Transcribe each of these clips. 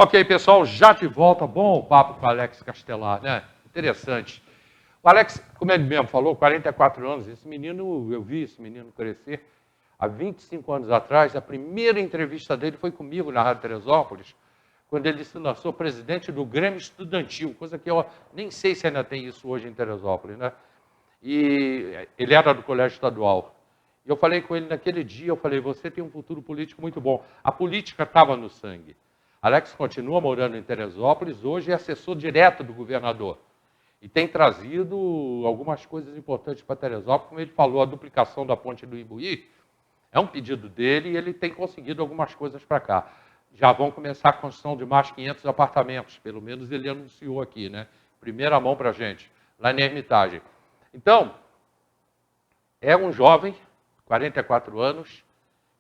Ok, pessoal, já de volta. Bom o papo com o Alex Castelar, né? Interessante. O Alex, como ele mesmo falou, 44 anos. Esse menino, eu vi esse menino crescer. Há 25 anos atrás, a primeira entrevista dele foi comigo na Rádio Teresópolis, quando ele se lançou presidente do Grêmio Estudantil, coisa que eu nem sei se ainda tem isso hoje em Teresópolis, né? E ele era do Colégio Estadual. E eu falei com ele naquele dia, eu falei, você tem um futuro político muito bom. A política estava no sangue. Alex continua morando em Teresópolis, hoje é assessor direto do governador. E tem trazido algumas coisas importantes para Teresópolis, como ele falou, a duplicação da ponte do Imbuí é um pedido dele e ele tem conseguido algumas coisas para cá. Já vão começar a construção de mais 500 apartamentos, pelo menos ele anunciou aqui, né? Primeira mão para a gente, lá na Hermitage. Então, é um jovem, 44 anos,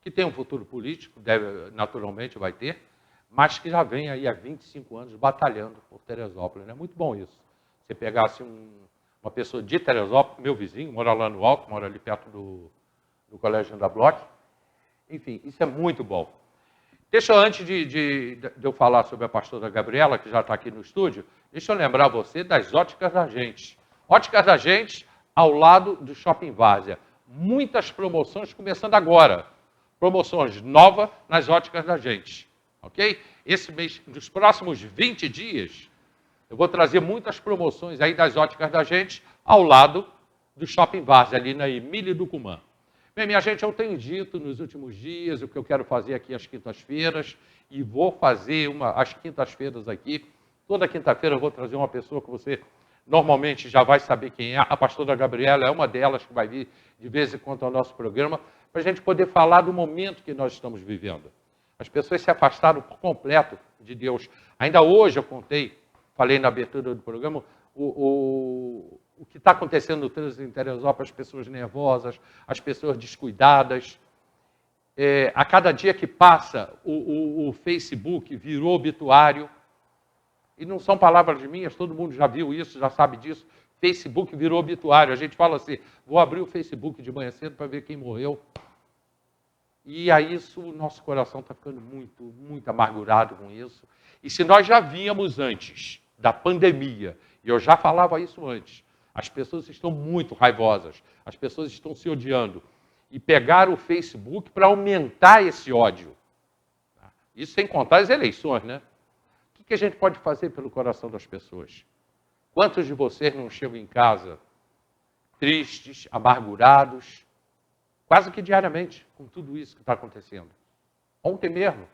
que tem um futuro político, naturalmente vai ter, mas que já vem aí há 25 anos batalhando por Teresópolis. É muito bom isso. Você pegasse uma pessoa de Teresópolis, meu vizinho, mora lá no Alto, mora ali perto do Colégio da Bloch. Enfim, isso é muito bom. Deixa eu, antes de eu falar sobre a pastora Gabriela, que já está aqui no estúdio, deixa eu lembrar você das Óticas da Gente. Óticas da Gente, ao lado do Shopping Várzea. Muitas promoções começando agora. Promoções novas nas Óticas da Gente. Ok? Esse mês, nos próximos 20 dias, eu vou trazer muitas promoções aí das Óticas da Gente ao lado do Shopping Várzea, ali na Emília do Cumã. Bem, minha gente, eu tenho dito nos últimos dias o que eu quero fazer aqui às quintas-feiras e vou fazer às quintas-feiras aqui. Toda quinta-feira eu vou trazer uma pessoa que você normalmente já vai saber quem é. A pastora Gabriela é uma delas que vai vir de vez em quando ao nosso programa para a gente poder falar do momento que nós estamos vivendo. As pessoas se afastaram por completo de Deus. Ainda hoje eu falei na abertura do programa, o que está acontecendo no trânsito em Teresópolis, as pessoas nervosas, as pessoas descuidadas. A cada dia que passa, o Facebook virou obituário. E não são palavras minhas, todo mundo já viu isso, já sabe disso. Facebook virou obituário. A gente fala assim, vou abrir o Facebook de manhã cedo para ver quem morreu. E a isso o nosso coração está ficando muito, muito amargurado com isso. E se nós já víamos antes da pandemia, e eu já falava isso antes, as pessoas estão muito raivosas, as pessoas estão se odiando. E pegaram o Facebook para aumentar esse ódio. Isso sem contar as eleições, né? O que a gente pode fazer pelo coração das pessoas? Quantos de vocês não chegam em casa tristes, amargurados, quase que diariamente, com tudo isso que está acontecendo? Ontem mesmo,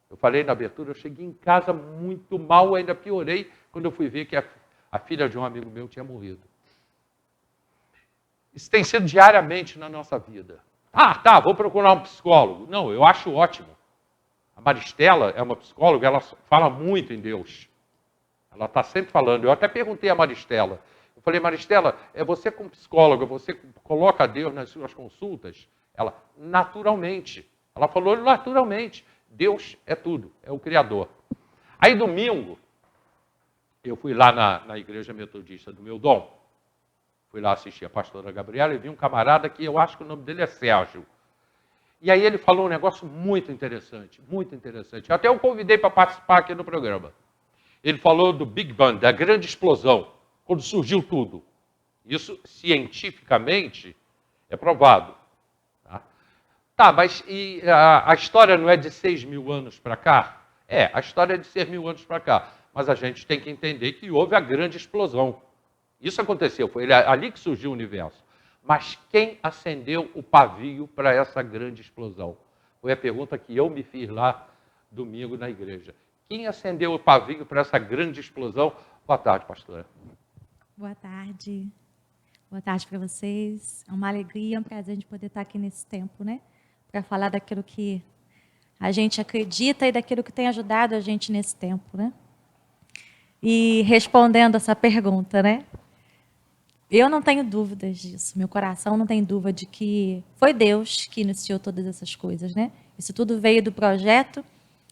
eu falei na abertura, eu cheguei em casa muito mal, ainda piorei quando eu fui ver que a filha de um amigo meu tinha morrido. Isso tem sido diariamente na nossa vida. Tá, vou procurar um psicólogo. Não, eu acho ótimo. A Maristela é uma psicóloga, ela fala muito em Deus. Ela está sempre falando. Eu até perguntei a Maristela. Eu falei, Maristela, você como psicóloga, você coloca Deus nas suas consultas? Ela, naturalmente. Ela falou, naturalmente. Deus é tudo, é o Criador. Aí, domingo, eu fui lá na Igreja Metodista do Meu Dom. Fui lá assistir a pastora Gabriela e vi um camarada que eu acho que o nome dele é Sérgio. E aí ele falou um negócio muito interessante, muito interessante. Até eu convidei para participar aqui no programa. Ele falou do Big Bang, da grande explosão, quando surgiu tudo. Isso, cientificamente, é provado. Tá, mas e a história não é de 6.000 anos para cá? A história é de 6.000 anos para cá. Mas a gente tem que entender que houve a grande explosão. Isso aconteceu, foi ali que surgiu o universo. Mas quem acendeu o pavio para essa grande explosão? Foi a pergunta que eu me fiz lá domingo na igreja. Quem acendeu o pavio para essa grande explosão? Boa tarde, pastora. Boa tarde. Boa tarde para vocês. É uma alegria, é um prazer a gente poder estar aqui nesse tempo, né? Para falar daquilo que a gente acredita e daquilo que tem ajudado a gente nesse tempo, né? E respondendo essa pergunta, né? Eu não tenho dúvidas disso. Meu coração não tem dúvida de que foi Deus que iniciou todas essas coisas, né? Isso tudo veio do projeto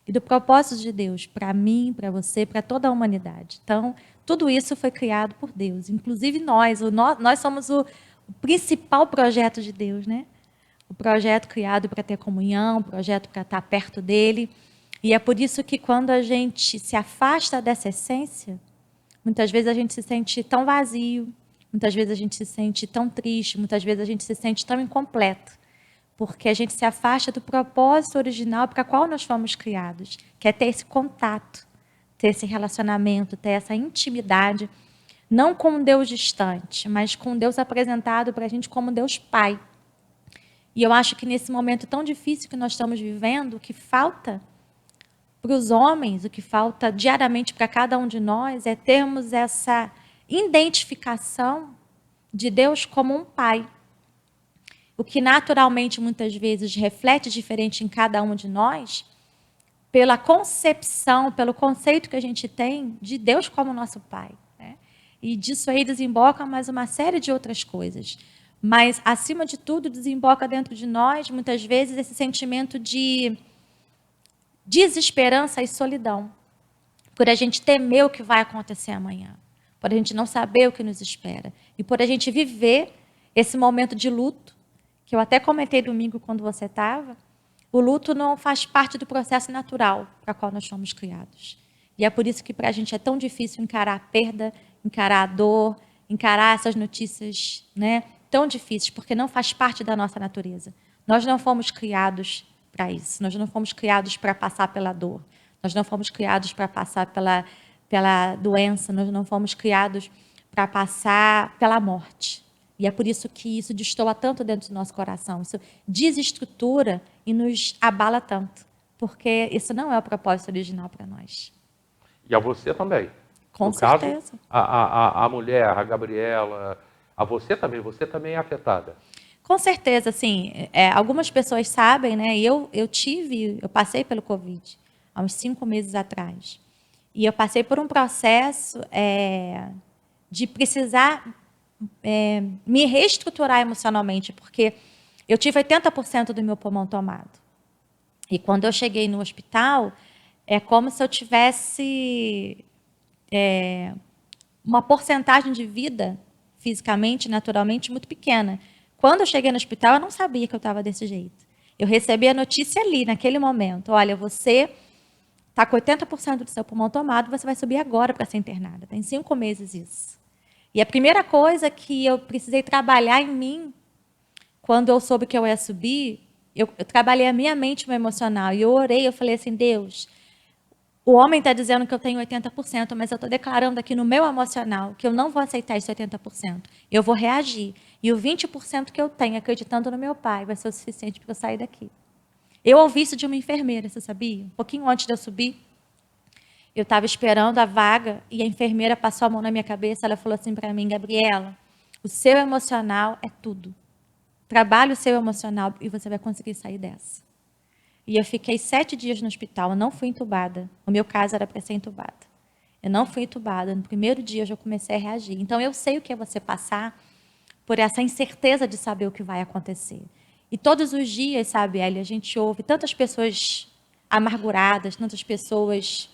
e do propósito de Deus para mim, para você, para toda a humanidade. Então, tudo isso foi criado por Deus. Inclusive nós somos o principal projeto de Deus, né? O projeto criado para ter comunhão, o projeto para estar perto dele. E é por isso que quando a gente se afasta dessa essência, muitas vezes a gente se sente tão vazio, muitas vezes a gente se sente tão triste, muitas vezes a gente se sente tão incompleto, porque a gente se afasta do propósito original para qual nós fomos criados, que é ter esse contato, ter esse relacionamento, ter essa intimidade, não com um Deus distante, mas com um Deus apresentado para a gente como Deus Pai. E eu acho que nesse momento tão difícil que nós estamos vivendo, o que falta para os homens, o que falta diariamente para cada um de nós, é termos essa identificação de Deus como um Pai. O que naturalmente, muitas vezes, reflete diferente em cada um de nós, pela concepção, pelo conceito que a gente tem de Deus como nosso Pai. Né? E disso aí desemboca mais uma série de outras coisas. Mas, acima de tudo, desemboca dentro de nós, muitas vezes, esse sentimento de desesperança e solidão. Por a gente temer o que vai acontecer amanhã. Por a gente não saber o que nos espera. E por a gente viver esse momento de luto, que eu até comentei domingo quando você estava, o luto não faz parte do processo natural para o qual nós fomos criados. E é por isso que para a gente é tão difícil encarar a perda, encarar a dor, encarar essas notícias, né, tão difíceis, porque não faz parte da nossa natureza. Nós não fomos criados para isso. Nós não fomos criados para passar pela dor. Nós não fomos criados para passar pela doença. Nós não fomos criados para passar pela morte. E é por isso que isso destoa tanto dentro do nosso coração. Isso desestrutura e nos abala tanto. Porque isso não é o propósito original para nós. E a você também. Com certeza. Caso, a mulher, a Gabriela, a você também é afetada. Com certeza, assim, algumas pessoas sabem, né? Eu passei pelo Covid há uns 5 meses atrás. E eu passei por um processo de precisar me reestruturar emocionalmente, porque eu tive 80% do meu pulmão tomado. E quando eu cheguei no hospital, é como se eu tivesse uma porcentagem de vida, fisicamente, naturalmente, muito pequena. Quando eu cheguei no hospital, eu não sabia que eu estava desse jeito. Eu recebi a notícia ali, naquele momento. Olha, você está com 80% do seu pulmão tomado, você vai subir agora para ser internada. Tem 5 meses isso. E a primeira coisa que eu precisei trabalhar em mim, quando eu soube que eu ia subir, eu trabalhei a minha mente e o meu emocional. E eu orei, eu falei assim, Deus, o homem está dizendo que eu tenho 80%, mas eu estou declarando aqui no meu emocional que eu não vou aceitar esse 80%. Eu vou reagir. E o 20% que eu tenho, acreditando no meu Pai, vai ser o suficiente para eu sair daqui. Eu ouvi isso de uma enfermeira, você sabia? Um pouquinho antes de eu subir, eu estava esperando a vaga e a enfermeira passou a mão na minha cabeça. Ela falou assim para mim, Gabriela, o seu emocional é tudo. Trabalhe o seu emocional e você vai conseguir sair dessa. E eu fiquei 7 dias no hospital, eu não fui entubada. O meu caso era para ser entubada. Eu não fui entubada. No primeiro dia eu já comecei a reagir. Então eu sei o que é você passar por essa incerteza de saber o que vai acontecer. E todos os dias, sabe, Elia, a gente ouve tantas pessoas amarguradas, tantas pessoas,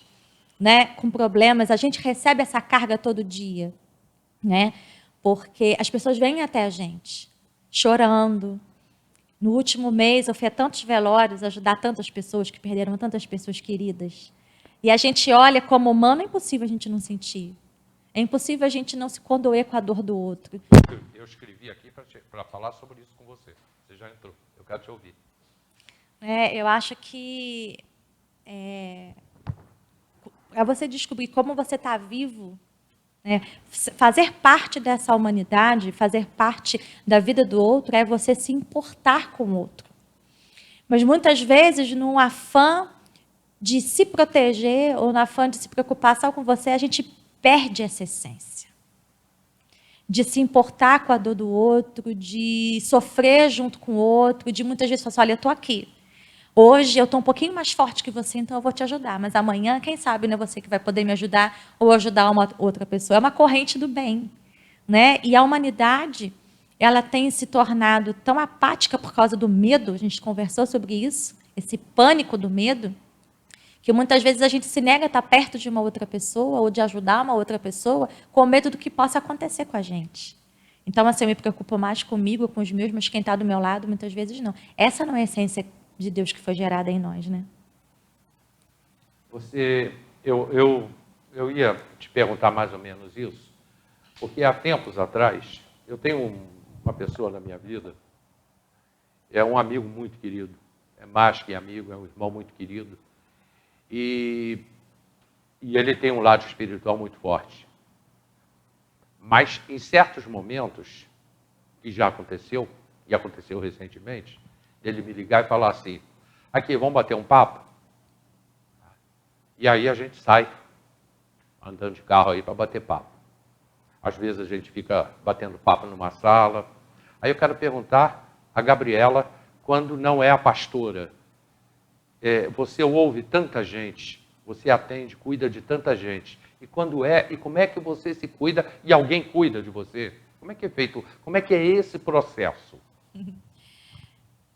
né, com problemas. A gente recebe essa carga todo dia, né? Porque as pessoas vêm até a gente chorando. No último mês, eu fui a tantos velórios, ajudar tantas pessoas que perderam tantas pessoas queridas. E a gente olha como humano, é impossível a gente não sentir. É impossível a gente não se condoer com a dor do outro. Eu escrevi aqui para falar sobre isso com você. Você já entrou. Eu quero te ouvir. Eu acho que para você descobrir como você está vivo, né, fazer parte dessa humanidade, fazer parte da vida do outro, é você se importar com o outro. Mas muitas vezes, num afã de se proteger ou no afã de se preocupar só com você, a gente perde essa essência. De se importar com a dor do outro, de sofrer junto com o outro, de muitas vezes falar assim, olha, eu estou aqui. Hoje eu estou um pouquinho mais forte que você, então eu vou te ajudar. Mas amanhã, quem sabe, não é você que vai poder me ajudar ou ajudar uma outra pessoa. É uma corrente do bem. Né? E a humanidade, ela tem se tornado tão apática por causa do medo, a gente conversou sobre isso, esse pânico do medo, que muitas vezes a gente se nega a estar perto de uma outra pessoa ou de ajudar uma outra pessoa com medo do que possa acontecer com a gente. Então, assim, eu me preocupo mais comigo, com os meus, mas quem está do meu lado, muitas vezes não. Essa não é a essência de Deus que foi gerada em nós, né? eu ia te perguntar mais ou menos isso, porque há tempos atrás, eu tenho uma pessoa na minha vida, é um amigo muito querido, é mais que amigo, é um irmão muito querido, e ele tem um lado espiritual muito forte. Mas em certos momentos, que já aconteceu, e aconteceu recentemente, ele me ligar e falar assim, aqui, vamos bater um papo? E aí a gente sai, andando de carro aí para bater papo. Às vezes a gente fica batendo papo numa sala. Aí eu quero perguntar a Gabriela, quando não é a pastora, você ouve tanta gente, você atende, cuida de tanta gente. E quando e como é que você se cuida e alguém cuida de você? Como é que é feito? Como é que é esse processo?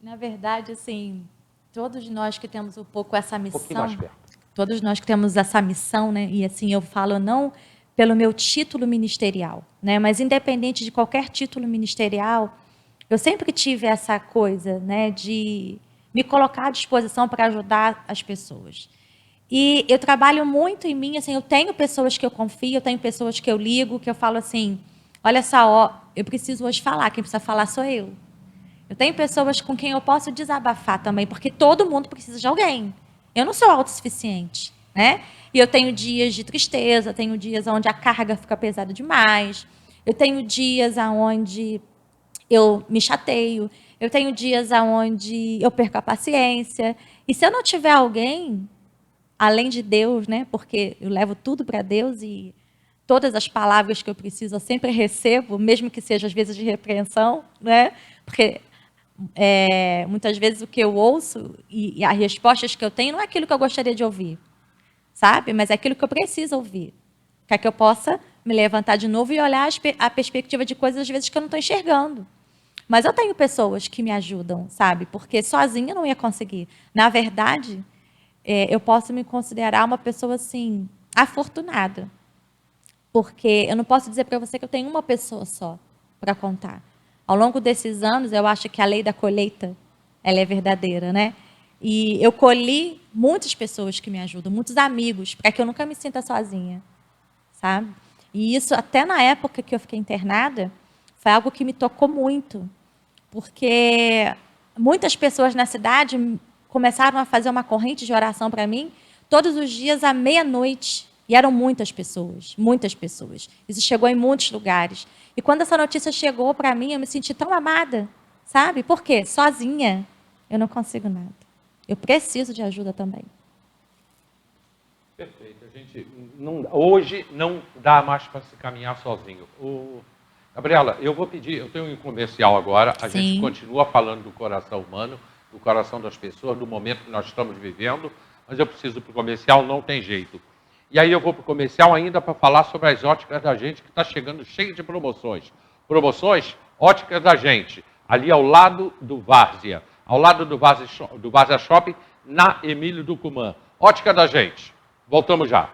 Na verdade, assim, todos nós que temos um pouco essa missão... Um pouquinho mais perto. Todos nós que temos essa missão, né? E assim, eu falo não pelo meu título ministerial, né? Mas independente de qualquer título ministerial, eu sempre tive essa coisa, né? De me colocar à disposição para ajudar as pessoas. E eu trabalho muito em mim, assim, eu tenho pessoas que eu confio, eu tenho pessoas que eu ligo, que eu falo assim, olha só, ó, eu preciso hoje falar, quem precisa falar sou eu. Eu tenho pessoas com quem eu posso desabafar também, porque todo mundo precisa de alguém. Eu não sou autossuficiente, né? E eu tenho dias de tristeza, tenho dias onde a carga fica pesada demais, eu tenho dias onde eu me chateio, eu tenho dias onde eu perco a paciência. E se eu não tiver alguém, além de Deus, né? Porque eu levo tudo para Deus e todas as palavras que eu preciso eu sempre recebo, mesmo que seja às vezes de repreensão, né? Porque muitas vezes o que eu ouço e as respostas que eu tenho não é aquilo que eu gostaria de ouvir, sabe? Mas é aquilo que eu preciso ouvir, para que eu possa me levantar de novo e olhar a perspectiva de coisas às vezes que eu não estou enxergando. Mas eu tenho pessoas que me ajudam, sabe? Porque sozinha eu não ia conseguir. Na verdade, eu posso me considerar uma pessoa assim afortunada, porque eu não posso dizer para você que eu tenho uma pessoa só para contar. Ao longo desses anos, eu acho que a lei da colheita, ela é verdadeira, né? E eu colhi muitas pessoas que me ajudam, muitos amigos, para que eu nunca me sinta sozinha, sabe? E isso, até na época que eu fiquei internada, foi algo que me tocou muito, porque muitas pessoas na cidade começaram a fazer uma corrente de oração para mim, todos os dias à meia-noite. E eram muitas pessoas, muitas pessoas. Isso chegou em muitos lugares. E quando essa notícia chegou para mim, eu me senti tão amada, sabe? Por quê? Sozinha eu não consigo nada. Eu preciso de ajuda também. Perfeito. A gente hoje não dá mais para se caminhar sozinho. Gabriela, eu vou pedir, eu tenho um comercial agora, a gente continua falando do coração humano, do coração das pessoas, do momento que nós estamos vivendo, mas eu preciso para o comercial, não tem jeito. E aí eu vou para o comercial ainda para falar sobre as óticas da gente, que está chegando cheio de promoções. Promoções, óticas da gente, ali ao lado do Várzea, ao lado do Várzea Shopping, na Emílio Ducumã. Ótica da gente. Voltamos já.